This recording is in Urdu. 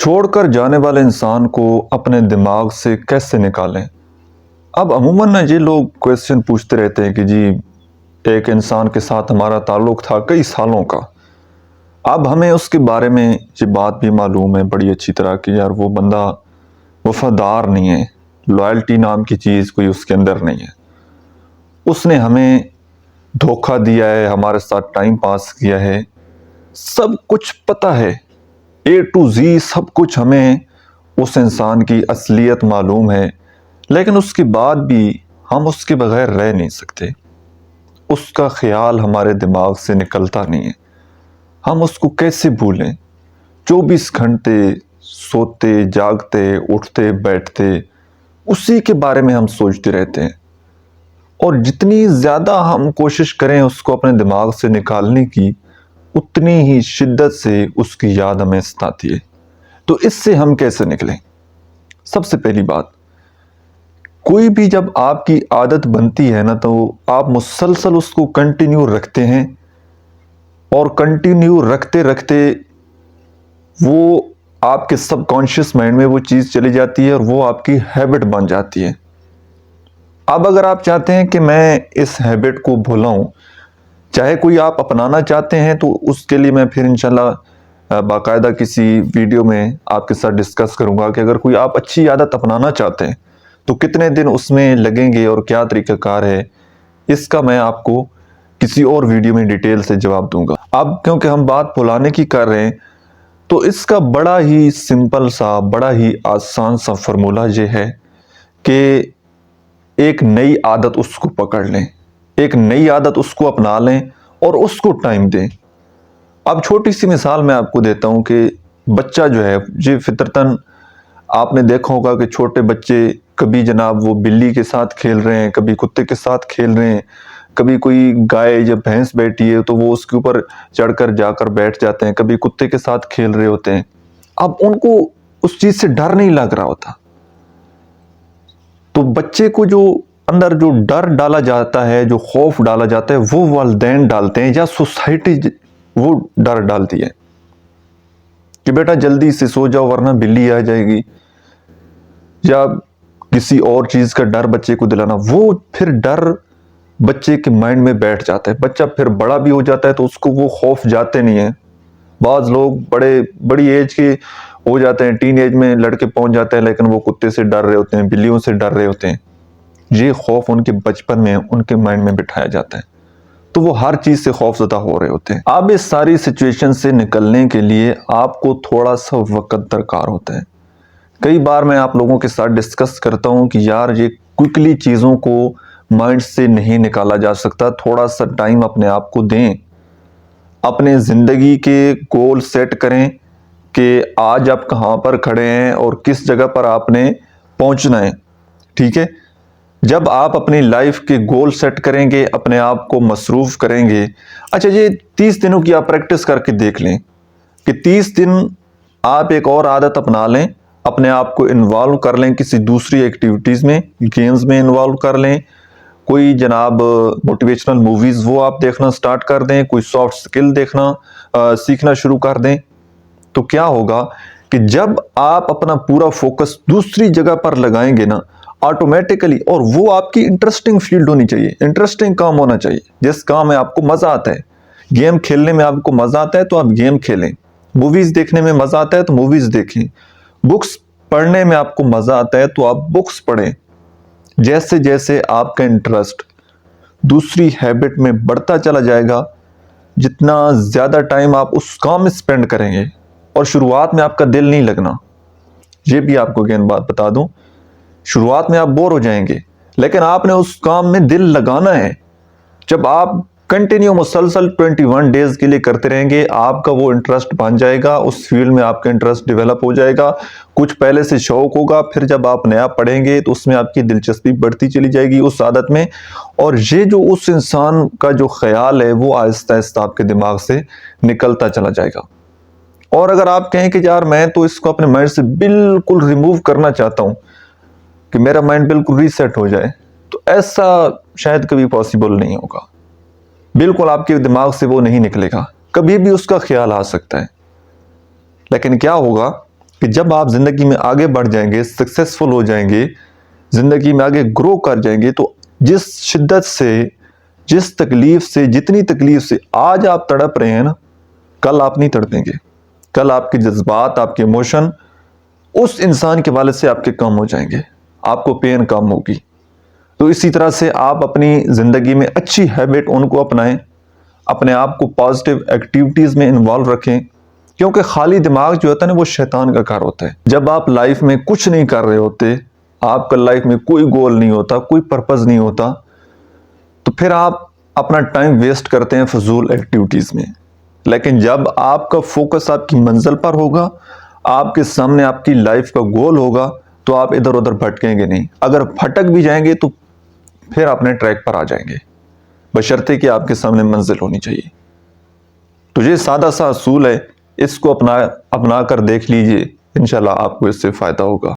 چھوڑ کر جانے والے انسان کو اپنے دماغ سے کیسے نکالیں؟ اب عموماً یہ لوگ کویسچن پوچھتے رہتے ہیں کہ جی ایک انسان کے ساتھ ہمارا تعلق تھا کئی سالوں کا، اب ہمیں اس کے بارے میں یہ بات بھی معلوم ہے بڑی اچھی طرح کہ یار وہ بندہ وفادار نہیں ہے، لائلٹی نام کی چیز کوئی اس کے اندر نہیں ہے، اس نے ہمیں دھوکہ دیا ہے، ہمارے ساتھ ٹائم پاس کیا ہے، سب کچھ پتہ ہے، A to Z سب کچھ ہمیں اس انسان کی اصلیت معلوم ہے، لیکن اس کے بعد بھی ہم اس کے بغیر رہ نہیں سکتے، اس کا خیال ہمارے دماغ سے نکلتا نہیں ہے، ہم اس کو کیسے بھولیں؟ 24 گھنٹے سوتے جاگتے اٹھتے بیٹھتے اسی کے بارے میں ہم سوچتے رہتے ہیں، اور جتنی زیادہ ہم کوشش کریں اس کو اپنے دماغ سے نکالنے کی، اتنی ہی شدت سے اس کی یاد ہمیں ستاتی ہے۔ تو اس سے ہم کیسے نکلیں؟ سب سے پہلی بات، کوئی بھی جب آپ کی عادت بنتی ہے نا تو آپ مسلسل اس کو کنٹینیو رکھتے ہیں، اور کنٹینیو رکھتے رکھتے وہ آپ کے سب کانشیس مائنڈ میں وہ چیز چلی جاتی ہے اور وہ آپ کی ہیبٹ بن جاتی ہے۔ اب اگر آپ چاہتے ہیں کہ میں اس ہیبٹ کو بھولاؤں، چاہے کوئی آپ اپنانا چاہتے ہیں تو اس کے لیے میں پھر انشاءاللہ باقاعدہ کسی ویڈیو میں آپ کے ساتھ ڈسکس کروں گا کہ اگر کوئی آپ اچھی عادت اپنانا چاہتے ہیں تو کتنے دن اس میں لگیں گے اور کیا طریقہ کار ہے، اس کا میں آپ کو کسی اور ویڈیو میں ڈیٹیل سے جواب دوں گا۔ اب کیونکہ ہم بات بھلانے کی کر رہے ہیں تو اس کا بڑا ہی سمپل سا بڑا ہی آسان سا فرمولہ یہ ہے کہ ایک نئی عادت اس کو پکڑ لیں، ایک نئی عادت اس کو اپنا لیں اور اس کو ٹائم دیں۔ اب چھوٹی سی مثال میں آپ کو دیتا ہوں کہ بچہ جو ہے یہ فطرتاً آپ نے دیکھا ہوگا کہ چھوٹے بچے کبھی جناب وہ بلی کے ساتھ کھیل رہے ہیں، کبھی کتے کے ساتھ کھیل رہے ہیں، کبھی کوئی گائے یا بھینس بیٹھی ہے تو وہ اس کے اوپر چڑھ کر جا کر بیٹھ جاتے ہیں، کبھی کتے کے ساتھ کھیل رہے ہوتے ہیں۔ اب ان کو اس چیز سے ڈر نہیں لگ رہا ہوتا، تو بچے کو جو اندر جو ڈر ڈالا جاتا ہے، جو خوف ڈالا جاتا ہے، وہ والدین ڈالتے ہیں یا سوسائٹی وہ ڈر ڈالتی ہے کہ بیٹا جلدی سے سو جاؤ ورنہ بلی آ جائے گی، یا کسی اور چیز کا ڈر بچے کو دلانا، وہ پھر ڈر بچے کے مائنڈ میں بیٹھ جاتا ہے۔ بچہ پھر بڑا بھی ہو جاتا ہے تو اس کو وہ خوف جاتے نہیں ہیں۔ بعض لوگ بڑی ایج کے ہو جاتے ہیں، ٹین ایج میں لڑکے پہنچ جاتے ہیں، لیکن وہ کتے سے ڈر رہے ہوتے ہیں، بلیوں سے ڈر رہے ہوتے ہیں۔ یہ خوف ان کے بچپن میں ان کے مائنڈ میں بٹھایا جاتا ہے، تو وہ ہر چیز سے خوف زدہ ہو رہے ہوتے ہیں۔ اب اس ساری سچویشن سے نکلنے کے لیے آپ کو تھوڑا سا وقت درکار ہوتا ہے۔ کئی بار میں آپ لوگوں کے ساتھ ڈسکس کرتا ہوں کہ یار یہ کوئکلی چیزوں کو مائنڈ سے نہیں نکالا جا سکتا، تھوڑا سا ٹائم اپنے آپ کو دیں، اپنے زندگی کے گول سیٹ کریں کہ آج آپ کہاں پر کھڑے ہیں اور کس جگہ پر آپ نے پہنچنا ہے، ٹھیک ہے؟ جب آپ اپنی لائف کے گول سیٹ کریں گے، اپنے آپ کو مصروف کریں گے، اچھا یہ 30 دنوں کی آپ پریکٹس کر کے دیکھ لیں کہ 30 دن آپ ایک اور عادت اپنا لیں، اپنے آپ کو انوالو کر لیں کسی دوسری ایکٹیویٹیز میں، گیمز میں انوالو کر لیں، کوئی جناب موٹیویشنل موویز وہ آپ دیکھنا سٹارٹ کر دیں، کوئی سافٹ سکل سیکھنا شروع کر دیں، تو کیا ہوگا کہ جب آپ اپنا پورا فوکس دوسری جگہ پر لگائیں گے نا آٹومیٹیکلی، اور وہ آپ کی انٹرسٹنگ فیلڈ ہونی چاہیے، انٹرسٹنگ کام ہونا چاہیے، جس کام میں آپ کو مزہ آتا ہے۔ گیم کھیلنے میں آپ کو مزہ آتا ہے تو آپ گیم کھیلیں، موویز دیکھنے میں مزہ آتا ہے تو موویز دیکھیں، بکس پڑھنے میں آپ کو مزہ آتا ہے تو آپ بکس پڑھیں۔ جیسے جیسے آپ کا انٹرسٹ دوسری ہیبٹ میں بڑھتا چلا جائے گا، جتنا زیادہ ٹائم آپ اس کام میں سپینڈ کریں گے، اور شروعات میں آپ کا دل نہیں لگنا، یہ بھی آپ کو اگین بات بتا دوں، شروعات میں آپ بور ہو جائیں گے، لیکن آپ نے اس کام میں دل لگانا ہے۔ جب آپ کنٹینیو مسلسل 21 ڈیز کے لیے کرتے رہیں گے، آپ کا وہ انٹرسٹ بن جائے گا، اس فیلڈ میں آپ کا انٹرسٹ ڈیولپ ہو جائے گا، کچھ پہلے سے شوق ہوگا، پھر جب آپ نیا پڑھیں گے تو اس میں آپ کی دلچسپی بڑھتی چلی جائے گی اس عادت میں، اور یہ جو اس انسان کا جو خیال ہے وہ آہستہ آہستہ آپ کے دماغ سے نکلتا چلا جائے گا۔ اور اگر آپ کہیں کہ یار میں تو اس کو اپنے مائنڈ سے بالکل ریموو کرنا چاہتا ہوں کہ میرا مائنڈ بالکل ریسیٹ ہو جائے، تو ایسا شاید کبھی پاسیبل نہیں ہوگا، بالکل آپ کے دماغ سے وہ نہیں نکلے گا، کبھی بھی اس کا خیال آ سکتا ہے، لیکن کیا ہوگا کہ جب آپ زندگی میں آگے بڑھ جائیں گے، سکسیسفل ہو جائیں گے، زندگی میں آگے گرو کر جائیں گے، تو جس شدت سے، جس تکلیف سے، جتنی تکلیف سے آج آپ تڑپ رہے ہیں نا، کل آپ نہیں تڑپیں گے. کل آپ کے جذبات، آپ کے ایموشن اس انسان کے والد سے آپ کے کم ہو جائیں گے، آپ کو پین کم ہوگی. تو اسی طرح سے آپ اپنی زندگی میں اچھی ہیبٹ ان کو اپنائیں، اپنے آپ کو پازیٹیو ایکٹیویٹیز میں انوالو رکھیں، کیونکہ خالی دماغ جو ہوتا ہے نا وہ شیطان کا گھر ہوتا ہے. جب آپ لائف میں کچھ نہیں کر رہے ہوتے، آپ کا لائف میں کوئی گول نہیں ہوتا، کوئی پرپز نہیں ہوتا، تو پھر آپ اپنا ٹائم ویسٹ کرتے ہیں فضول ایکٹیویٹیز میں. لیکن جب آپ کا فوکس آپ کی منزل پر ہوگا، آپ کے سامنے آپ کی لائف کا گول ہوگا، تو آپ ادھر ادھر بھٹکیں گے نہیں. اگر بھٹک بھی جائیں گے تو پھر اپنے ٹریک پر آ جائیں گے، بشرطے کہ آپ کے سامنے منزل ہونی چاہیے. تو یہ سادہ سا اصول ہے، اس کو اپنا کر دیکھ لیجئے، انشاءاللہ آپ کو اس سے فائدہ ہوگا.